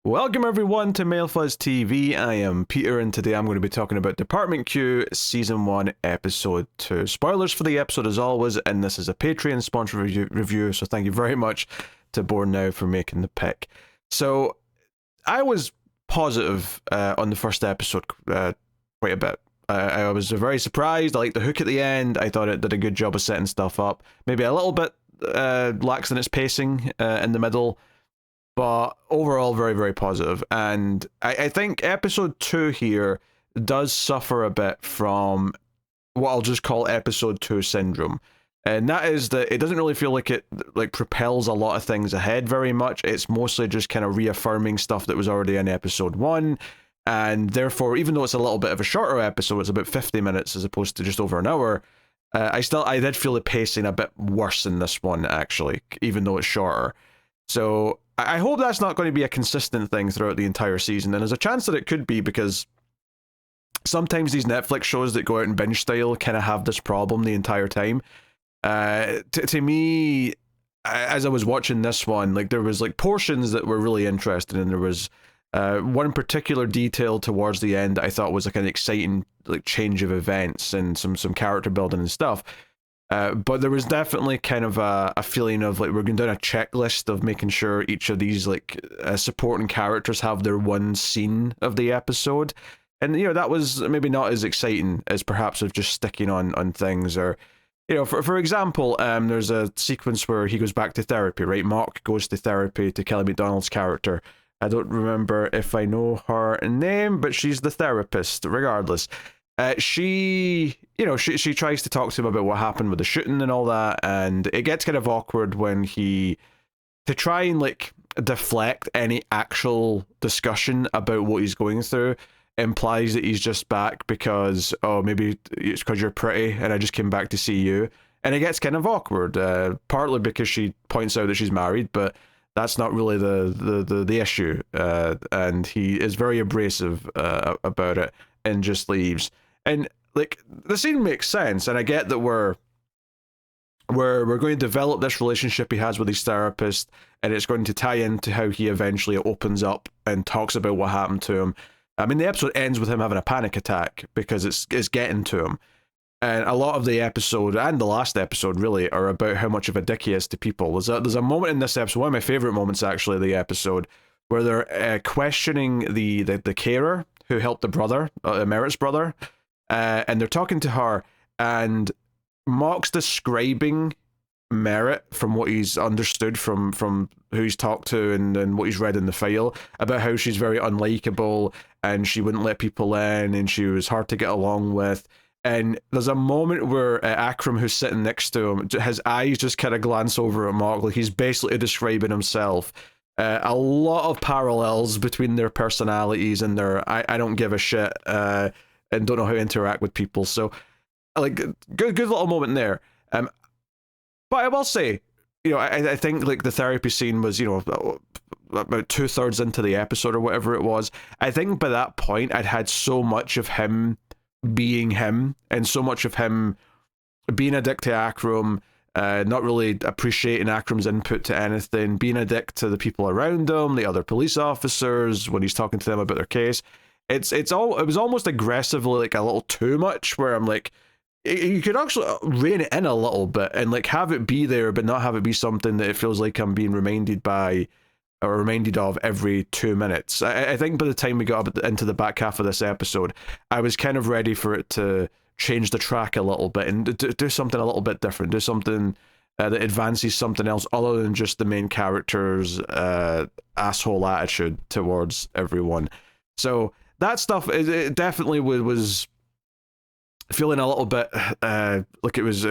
Welcome everyone to MailFuzz TV. I am Peter and today I'm going to be talking about Department Q Season 1 Episode 2. Spoilers for the episode as always, and this is a Patreon sponsored review, so thank you very much to Born Now for making the pick. So, I was positive on the first episode quite a bit. I was very surprised. I liked the hook at the end. I thought it did a good job of setting stuff up. Maybe a little bit lax in its pacing in the middle. But overall, very, very positive. And I think episode 2 here does suffer a bit from what I'll just call episode 2 syndrome. And that is that it doesn't really feel like it propels a lot of things ahead very much. It's mostly just kind of reaffirming stuff that was already in episode 1. And therefore, even though it's a little bit of a shorter episode, it's about 50 minutes as opposed to just over an hour, I did feel the pacing a bit worse in this one, actually, even though it's shorter. So I hope that's not going to be a consistent thing throughout the entire season, and there's a chance that it could be, because sometimes these Netflix shows that go out in binge style kind of have this problem the entire time. To me, as I was watching this one, there was portions that were really interesting, and there was one particular detail towards the end that I thought was an exciting change of events and some character building and stuff. But there was definitely kind of a feeling of we're going down a checklist of making sure each of these supporting characters have their one scene of the episode, and that was maybe not as exciting as perhaps of just sticking on things. Or for example, there's a sequence where he goes back to therapy, right? Mark goes to therapy to Kelly MacDonald's character. I don't remember if I know her name, but she's the therapist regardless. She tries to talk to him about what happened with the shooting and all that, and it gets kind of awkward when to try and deflect any actual discussion about what he's going through, implies that he's just back because, oh, maybe it's because you're pretty and I just came back to see you. And it gets kind of awkward, partly because she points out that she's married, but that's not really the issue. And he is very abrasive about it and just leaves. And the scene makes sense, and I get that we're going to develop this relationship he has with his therapist, and it's going to tie into how he eventually opens up and talks about what happened to him. I mean, the episode ends with him having a panic attack because it's getting to him. And a lot of the episode, and the last episode really, are about how much of a dick he is to people. There's a moment in this episode, one of my favourite moments actually, of the episode, where they're questioning the carer who helped the brother, Merritt's brother, and they're talking to her, and Mark's describing Merritt from what he's understood from who he's talked to and what he's read in the file, about how she's very unlikable and she wouldn't let people in and she was hard to get along with. And there's a moment where Akram, who's sitting next to him, his eyes just kind of glance over at Mark, like he's basically describing himself. A lot of parallels between their personalities and their I don't give a shit and don't know how to interact with people. So, good little moment there. But I will say, I think the therapy scene was, about 2/3 into the episode or whatever it was. I think by that point I'd had so much of him being him, and so much of him being a dick to Akram, not really appreciating Akram's input to anything, being a dick to the people around him, the other police officers when he's talking to them about their case. It was almost aggressively a little too much, where I'm you could actually rein it in a little bit and have it be there, but not have it be something that it feels like I'm being reminded of every 2 minutes. I think by the time we got into the back half of this episode, I was kind of ready for it to change the track a little bit and do something a little bit different, do something that advances something else other than just the main character's asshole attitude towards everyone. So that stuff, it definitely was feeling a little bit like it was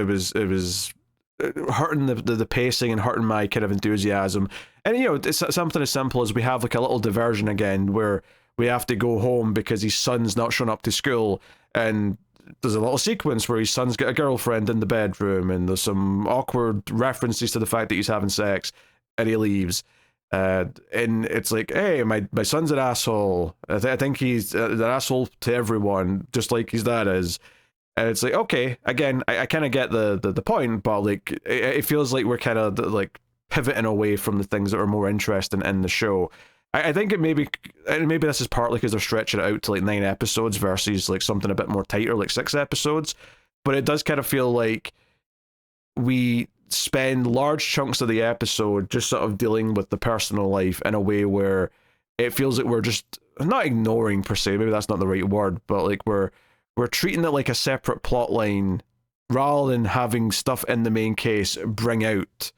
hurting the pacing and hurting my kind of enthusiasm. And it's something as simple as we have a little diversion again where we have to go home because his son's not shown up to school, and there's a little sequence where his son's got a girlfriend in the bedroom, and there's some awkward references to the fact that he's having sex, and he leaves. And it's hey, my son's an asshole. I think he's an asshole to everyone, just like his dad is. And it's okay, again, I kind of get the point, but it feels like we're kind of pivoting away from the things that are more interesting in the show. I think and maybe this is partly because they're stretching it out to like 9 episodes versus like something a bit more tighter, like 6 episodes. But it does kind of feel like we spend large chunks of the episode just sort of dealing with the personal life in a way where it feels like we're just not ignoring per se, maybe that's not the right word, but like we're treating it like a separate plot line rather than having stuff in the main case bring out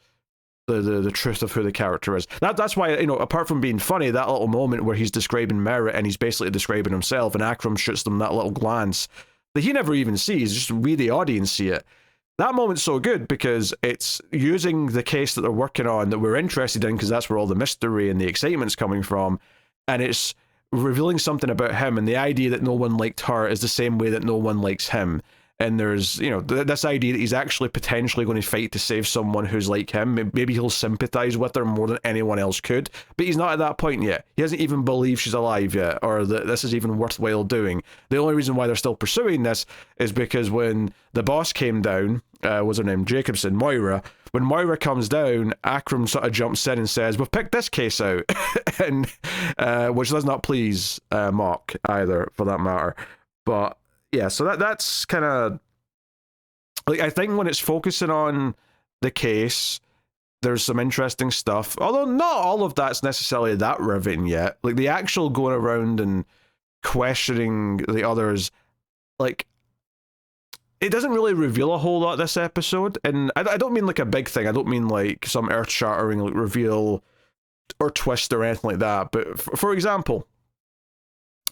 the truth of who the character is. That's why, you know, apart from being funny, that little moment where he's describing Merritt and he's basically describing himself and Akram shoots them that little glance that he never even sees, just we the audience see it. That moment's so good because it's using the case that they're working on that we're interested in, because that's where all the mystery and the excitement's coming from, and it's revealing something about him, and the idea that no one liked her is the same way that no one likes him. And there's, you know, this idea that he's actually potentially going to fight to save someone who's like him. Maybe he'll sympathize with her more than anyone else could, but he's not at that point yet. He hasn't even believed she's alive yet, or that this is even worthwhile doing. The only reason why they're still pursuing this is because when the boss came down, was her name Jacobson, Moira, when Moira comes down, Akram sort of jumps in and says, we've picked this case out, and which does not please Mock either, for that matter. But yeah, so that's kind of like, I think when it's focusing on the case, there's some interesting stuff, although not all of that's necessarily that riveting yet. Like the actual going around and questioning the others, like it doesn't really reveal a whole lot this episode. And I don't mean like a big thing, I don't mean like some earth-shattering like reveal or twist or anything like that, but for example,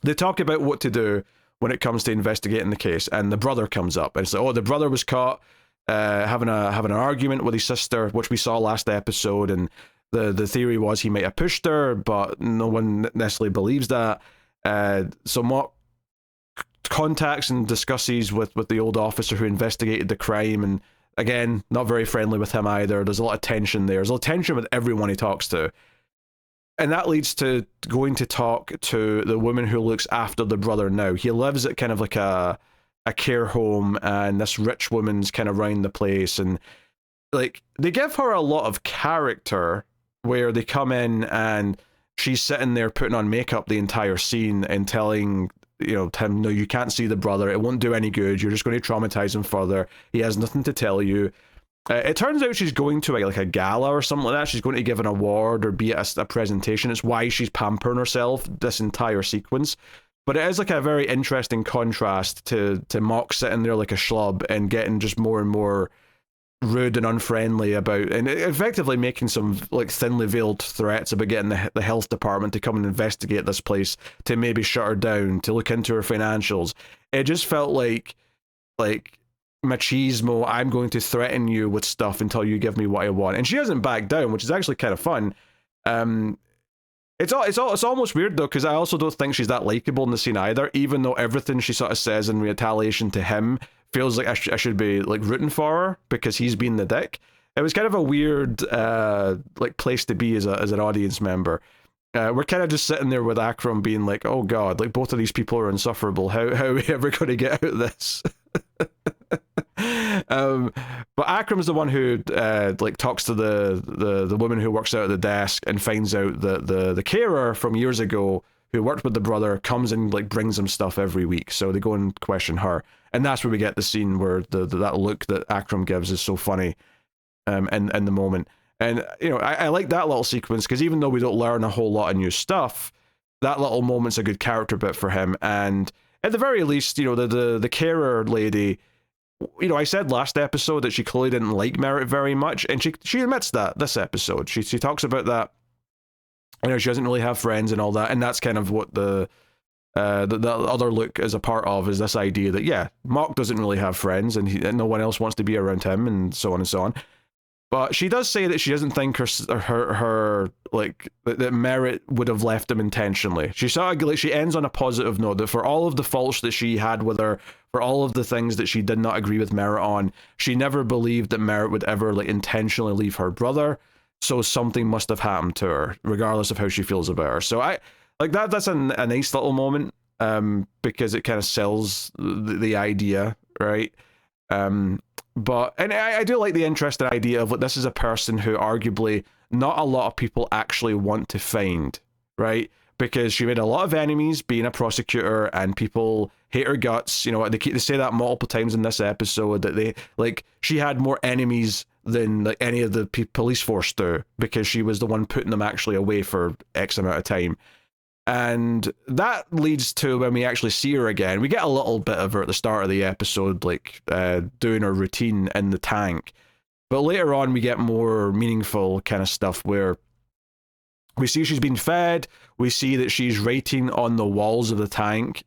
they talk about what to do when it comes to investigating the case, and the brother comes up, and it's like, oh, the brother was caught having an argument with his sister, which we saw last episode, and the theory was he might have pushed her, but no one necessarily believes that. So Mock contacts and discusses with the old officer who investigated the crime, and again, not very friendly with him either. There's a lot of tension there. There's a lot of tension with everyone he talks to. And that leads to going to talk to the woman who looks after the brother now. He lives at kind of like a care home, and this rich woman's kind of around the place. And like they give her a lot of character, where they come in and she's sitting there putting on makeup the entire scene and telling, you know, Tim, no, you can't see the brother. It won't do any good. You're just going to traumatize him further. He has nothing to tell you. It turns out she's going to like a gala or something like that. She's going to give an award or be at a presentation. It's why she's pampering herself this entire sequence. But it is like a very interesting contrast to Mock sitting there like a schlub and getting just more and more rude and unfriendly about, and effectively making some like thinly veiled threats about getting the health department to come and investigate this place, to maybe shut her down, to look into her financials. It just felt like machismo, I'm going to threaten you with stuff until you give me what I want. And she doesn't back down, which is actually kind of fun. It's almost weird though, because I also don't think she's that likable in the scene either, even though everything she sort of says in retaliation to him feels like I should be like rooting for her because he's been the dick. It was kind of a weird like place to be as an audience member. We're kind of just sitting there with Akram being like, oh god, like both of these people are insufferable. How are we ever going to get out of this? But Akram's the one who like talks to the woman who works out at the desk and finds out that the carer from years ago who worked with the brother comes and like brings him stuff every week. So they go and question her, and that's where we get the scene where that look that Akram gives is so funny in the moment. And you know, I like that little sequence because even though we don't learn a whole lot of new stuff, that little moment's a good character bit for him. And at the very least, you know, the carer lady, you know, I said last episode that she clearly didn't like Merritt very much, and she admits that this episode. She talks about that. You know, she doesn't really have friends and all that, and that's kind of what the other look is a part of, is this idea that yeah, Mock doesn't really have friends, and no one else wants to be around him, and so on and so on. But she does say that she doesn't think her like that Merritt would have left him intentionally. She sort of like, she ends on a positive note that for all of the faults that she had with her, for all of the things that she did not agree with Merritt on, she never believed that Merritt would ever like intentionally leave her brother. So something must have happened to her, regardless of how she feels about her. So I like that. That's a nice little moment, because it kind of sells the idea, right? But I do like the interesting idea of what this is a person who arguably not a lot of people actually want to find, right? Because she made a lot of enemies being a prosecutor, and people hate her guts. You know, they say that multiple times in this episode, that they, like, she had more enemies than like any of the police force do, because she was the one putting them actually away for X amount of time. And that leads to when we actually see her again. We get a little bit of her at the start of the episode, like doing her routine in the tank. But later on, we get more meaningful kind of stuff where we see she's been fed. We see that she's writing on the walls of the tank,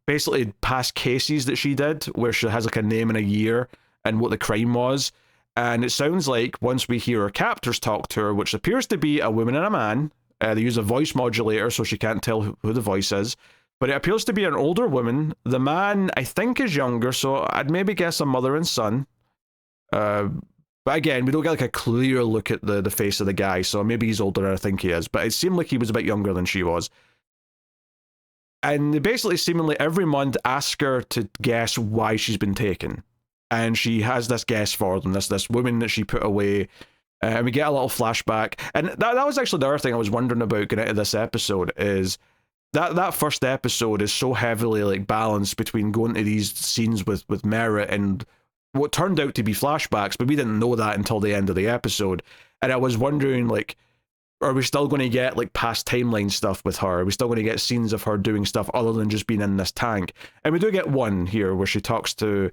basically past cases that she did, where she has like a name and a year and what the crime was. And it sounds like once we hear her captors talk to her, which appears to be a woman and a man, they use a voice modulator so she can't tell who the voice is. But it appears to be an older woman. The man, I think, is younger, so I'd maybe guess a mother and son. But again, we don't get like a clear look at the face of the guy, so maybe he's older than I think he is. But it seemed like he was a bit younger than she was. And they basically seemingly every month ask her to guess why she's been taken. And she has this guess for them, this woman that she put away. And we get a little flashback. And that was actually the other thing I was wondering about getting into this episode, is that first episode is so heavily like balanced between going to these scenes with Merritt and what turned out to be flashbacks, but we didn't know that until the end of the episode. And I was wondering, like, are we still going to get like past timeline stuff with her? Are we still going to get scenes of her doing stuff other than just being in this tank? And we do get one here where she talks to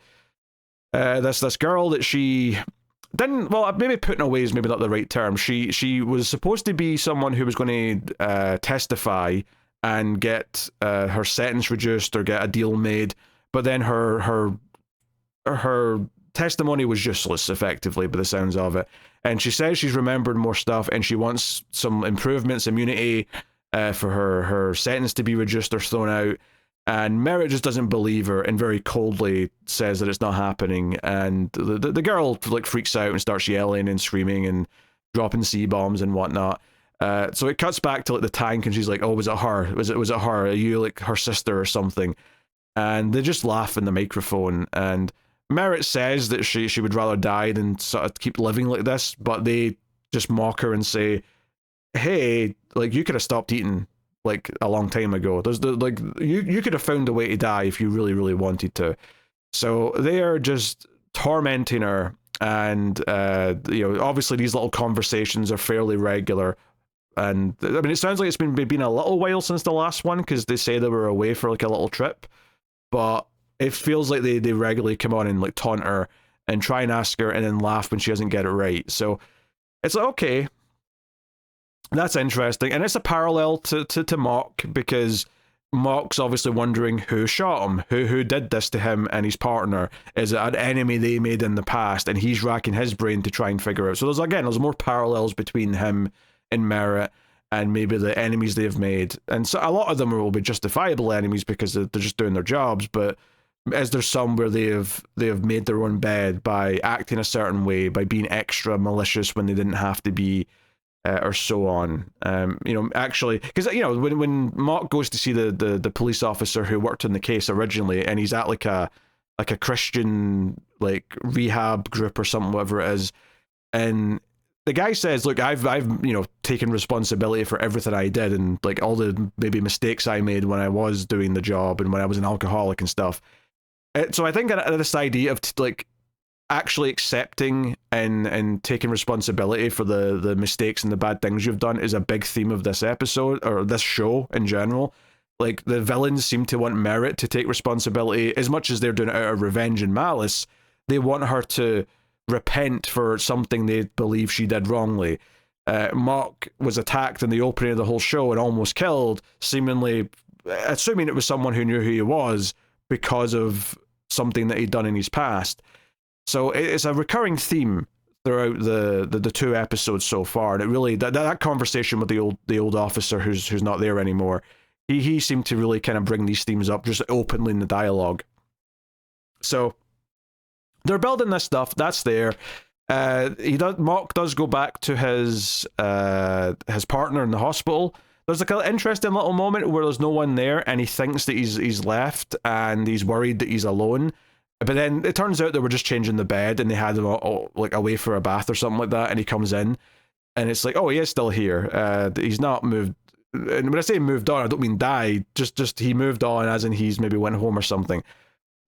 this girl that she didn't, well, maybe putting away is maybe not the right term. She was supposed to be someone who was going to testify and get her sentence reduced or get a deal made, but then her testimony was useless, effectively, by the sounds of it. And she says she's remembered more stuff, and she wants some improvements, immunity, for her sentence to be reduced or thrown out. And Merritt just doesn't believe her and very coldly says that it's not happening. And the girl like freaks out and starts yelling and screaming and dropping C-bombs and whatnot. So it cuts back to like the tank, and she's like, "Oh, was it her? Was it her? Are you like her sister or something?" And they just laugh in the microphone. And Merritt says that she would rather die than sort of keep living like this, but they just mock her and say, "Hey, like, you could have stopped eating like a long time ago. You could have found a way to die if you really, really wanted to." So they are just tormenting her, and obviously these little conversations are fairly regular. And I mean, it sounds like it's been a little while since the last one, because they say they were away for like a little trip, but it feels like they regularly come on and like taunt her and try and ask her and then laugh when she doesn't get it right. So it's like, okay, that's interesting. And it's a parallel to Mock, because Mock's obviously wondering who shot him, who did this to him and his partner. Is it an enemy they made in the past? And he's racking his brain to try and figure out. So there's more parallels between him and Merritt and maybe the enemies they've made. And so a lot of them will be justifiable enemies because they're just doing their jobs, but is there some where they have made their own bed by acting a certain way, by being extra malicious when they didn't have to be, or so on. Actually, because when Mock goes to see the police officer who worked on the case originally, and he's at like a Christian like rehab group or something, whatever it is, and the guy says, "Look, I've taken responsibility for everything I did and like all the maybe mistakes I made when I was doing the job and when I was an alcoholic and stuff." So I think this idea of like actually accepting and taking responsibility for the mistakes and the bad things you've done is a big theme of this episode, or this show in general. Like, the villains seem to want Merritt to take responsibility as much as they're doing it out of revenge and malice. They want her to repent for something they believe she did wrongly. Mock was attacked in the opening of the whole show and almost killed, seemingly assuming it was someone who knew who he was because of something that he'd done in his past. So it's a recurring theme throughout the two episodes so far, and it really that conversation with the old officer who's not there anymore, he seemed to really kind of bring these themes up just openly in the dialogue. So they're building this stuff that's there. Mock does go back to his partner in the hospital. There's like an interesting little moment where there's no one there, and he thinks that he's left, and he's worried that he's alone. But then it turns out they were just changing the bed, and they had him like away for a bath or something like that. And he comes in, and it's like, oh, he is still here. He's not moved and when I say moved on, I don't mean died. Just he moved on, as in he's maybe went home or something.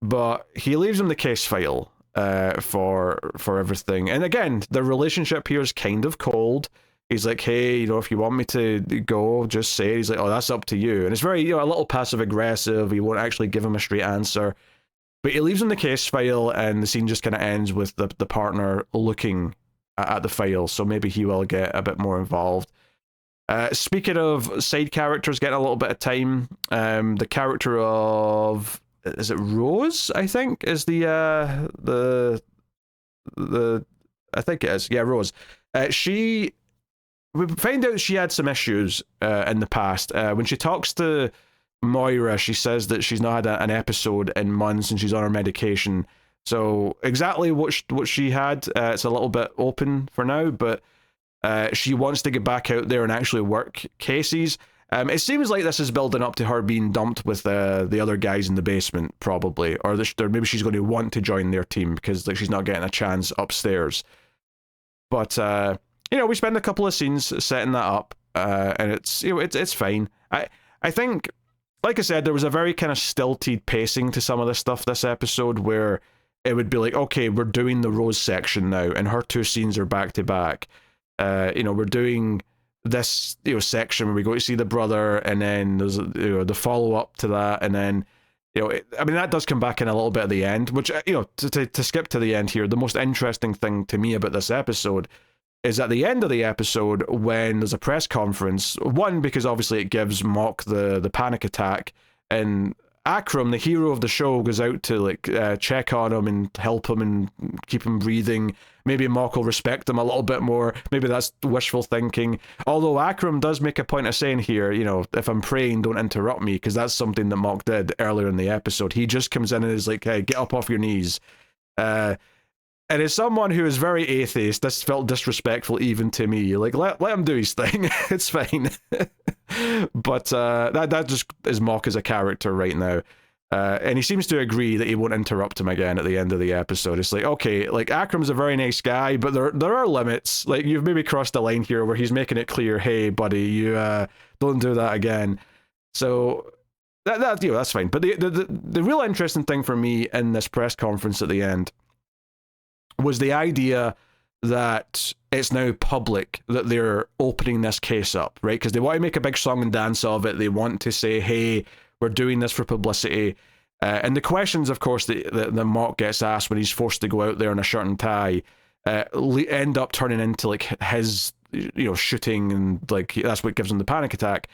But he leaves him the case file for everything. And again, the relationship here is kind of cold. He's like, hey, if you want me to go, just say it. He's like, oh, that's up to you. And it's very, a little passive aggressive. He won't actually give him a straight answer. But he leaves him the case file, and the scene just kind of ends with the partner looking at the file. So maybe he will get a bit more involved. Speaking of side characters getting a little bit of time, the character of, is it Rose? I think is the I think it is. Yeah, Rose. We find out she had some issues in the past. When she talks to Moira, she says that she's not had an episode in months and she's on her medication. So exactly what she had, it's a little bit open for now, but she wants to get back out there and actually work cases. It seems like this is building up to her being dumped with the other guys in the basement, probably, or maybe she's going to want to join their team because she's not getting a chance upstairs. But we spend a couple of scenes setting that up, and it's fine. I think, like I said, there was a very kind of stilted pacing to some of the stuff this episode, where it would be like, okay, we're doing the Rose section now, and her 2 scenes are back to back. We're doing this section where we go to see the brother, and then there's the follow up to that, and then that does come back in a little bit at the end, which to skip to the end here, the most interesting thing to me about this episode is at the end of the episode when there's a press conference. One, because obviously it gives Mock the panic attack, and Akram, the hero of the show, goes out to check on him and help him and keep him breathing. Maybe Mock will respect him a little bit more. Maybe that's wishful thinking. Although Akram does make a point of saying here, if I'm praying, don't interrupt me, because that's something that Mock did earlier in the episode. He just comes in and is like, hey, get up off your knees. And as someone who is very atheist, this felt disrespectful even to me. Like, let him do his thing. It's fine. But that just is Mock as a character right now. And he seems to agree that he won't interrupt him again at the end of the episode. It's like, okay, Akram's a very nice guy, but there are limits. Like, you've maybe crossed a line here where he's making it clear, hey, buddy, you don't do that again. So that's fine. But the real interesting thing for me in this press conference at the end was the idea that it's now public that they're opening this case up, right? Because they want to make a big song and dance of it. They want to say, hey, we're doing this for publicity. And the questions, of course, that Mock gets asked when he's forced to go out there in a shirt and tie end up turning into his shooting, and that's what gives him the panic attack.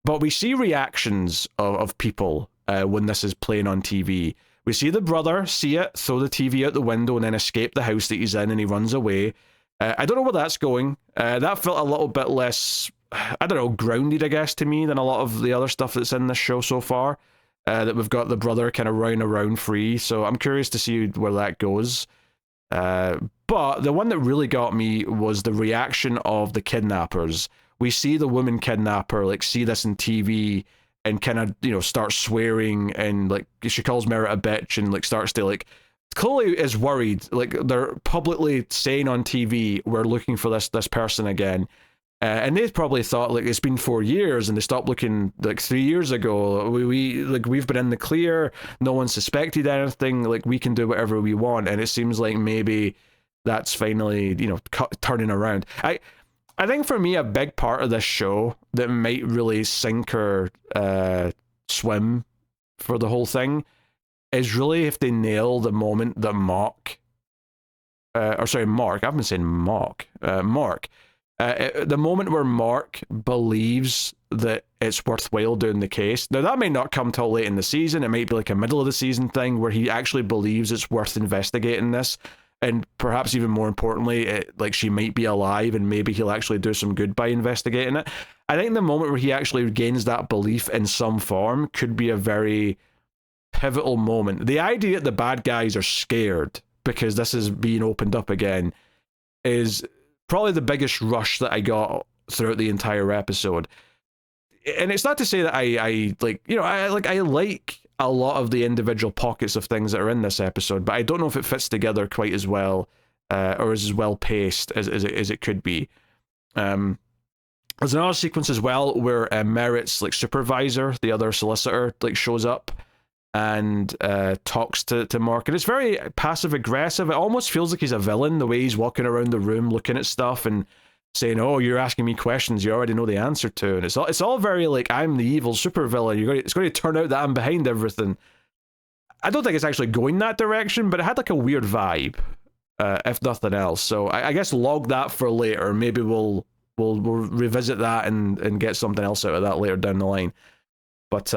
But we see reactions of people when this is playing on TV. We see the brother see it, throw the TV out the window, and then escape the house that he's in, and he runs away. I don't know where that's going. That felt a little bit less, grounded, I guess, to me than a lot of the other stuff that's in this show so far. That we've got the brother kind of running around free, so I'm curious to see where that goes. But the one that really got me was the reaction of the kidnappers. We see the woman kidnapper, see this on TV, and kind of, start swearing, and she calls Merritt a bitch, and starts to clearly is worried. They're publicly saying on TV, we're looking for this person again. And they probably thought it's been 4 years, and they stopped looking 3 years ago. We've been in the clear, no one suspected anything, we can do whatever we want. And it seems like maybe that's finally, turning around. I think for me, a big part of this show that might really sink or swim for the whole thing is really if they nail the moment that Mark, I've been saying Mark, the moment where Mark believes that it's worthwhile doing the case. Now, that may not come till late in the season. It might be a middle of the season thing where he actually believes it's worth investigating this. And perhaps even more importantly, she might be alive, and maybe he'll actually do some good by investigating it. I think the moment where he actually gains that belief in some form could be a very pivotal moment. The idea that the bad guys are scared because this is being opened up again is probably the biggest rush that I got throughout the entire episode. And it's not to say that I like a lot of the individual pockets of things that are in this episode, but I don't know if it fits together quite as well, or is as well paced as it could be. There's another sequence as well where Merritt's like supervisor, the other solicitor, like shows up and talks to Mark, and it's very passive aggressive. It almost feels like he's a villain, the way he's walking around the room looking at stuff and saying, "Oh, you're asking me questions you already know the answer to," and it's all very like, I'm the evil supervillain. It's going to turn out that I'm behind everything. I don't think it's actually going that direction, but it had like a weird vibe, if nothing else. So I guess log that for later. Maybe we'll revisit that and get something else out of that later down the line. But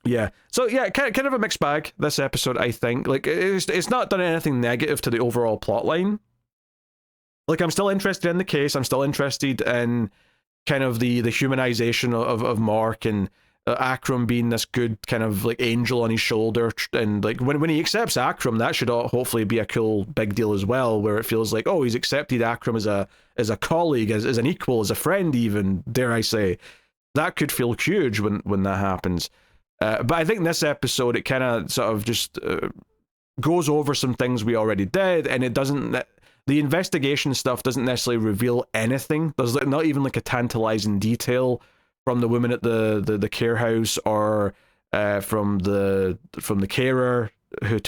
yeah, so yeah, kind of a mixed bag this episode. I think like it's not done anything negative to the overall plot line. Like, I'm still interested in the case. I'm still interested in kind of the humanization of Mark, and Akram being this good kind of like angel on his shoulder, and like when he accepts Akram, that should hopefully be a cool big deal as well, where it feels like, oh, he's accepted Akram as a colleague, as an equal, as a friend, even, dare I say. That could feel huge when that happens. But I think this episode, it kind of sort of just goes over some things we already did, and it doesn't. The investigation stuff doesn't necessarily reveal anything. There's not even like a tantalizing detail from the woman at the care house, or from the carer who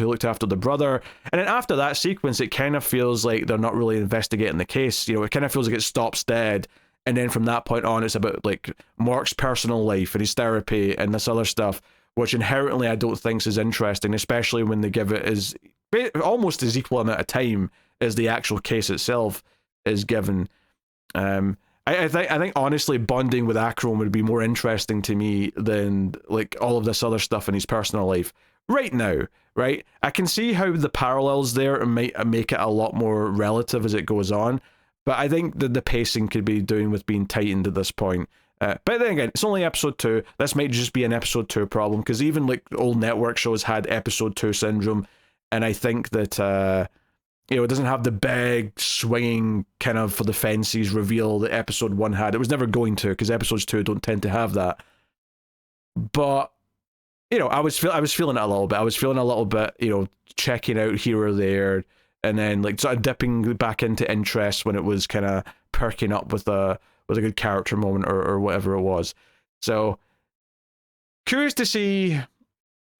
looked after the brother. And then after that sequence, it kind of feels like they're not really investigating the case. You know, it kind of feels like it stops dead. And then from that point on, it's about like Mark's personal life and his therapy and this other stuff, which inherently I don't think is interesting, especially when they give it as almost as equal amount of time as the actual case itself is given. I think honestly, bonding with Akram would be more interesting to me than like all of this other stuff in his personal life right now. Right, I can see how the parallels there might make it a lot more relative as it goes on. But I think that the pacing could be doing with being tightened at this point. But then again, it's only episode 2. This might just be an episode 2 problem, because even like old network shows had episode 2 syndrome, and I think that it doesn't have the big swinging kind of for the fences reveal that episode 1 had. It was never going to, because episodes 2 don't tend to have that. But I was feeling it a little bit. I was feeling a little bit, checking out here or there, and then like sort of dipping back into interest when it was kind of perking up with a good character moment or whatever it was. So curious to see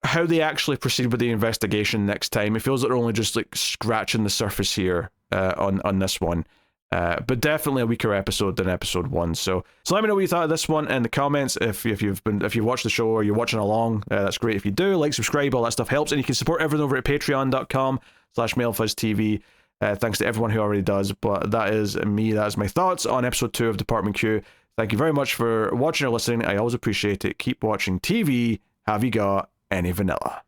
how they actually proceed with the investigation next time. It feels like they're only just like scratching the surface here on this one. But definitely a weaker episode than episode 1. So let me know what you thought of this one in the comments. If you've watched the show or you're watching along, that's great. If you do, like, subscribe, all that stuff helps, and you can support everything over at patreon.com/MailFuzzTV. Thanks to everyone who already does. But that is me. That is my thoughts on episode 2 of Department Q. Thank you very much for watching or listening. I always appreciate it. Keep watching TV. Have you got any vanilla?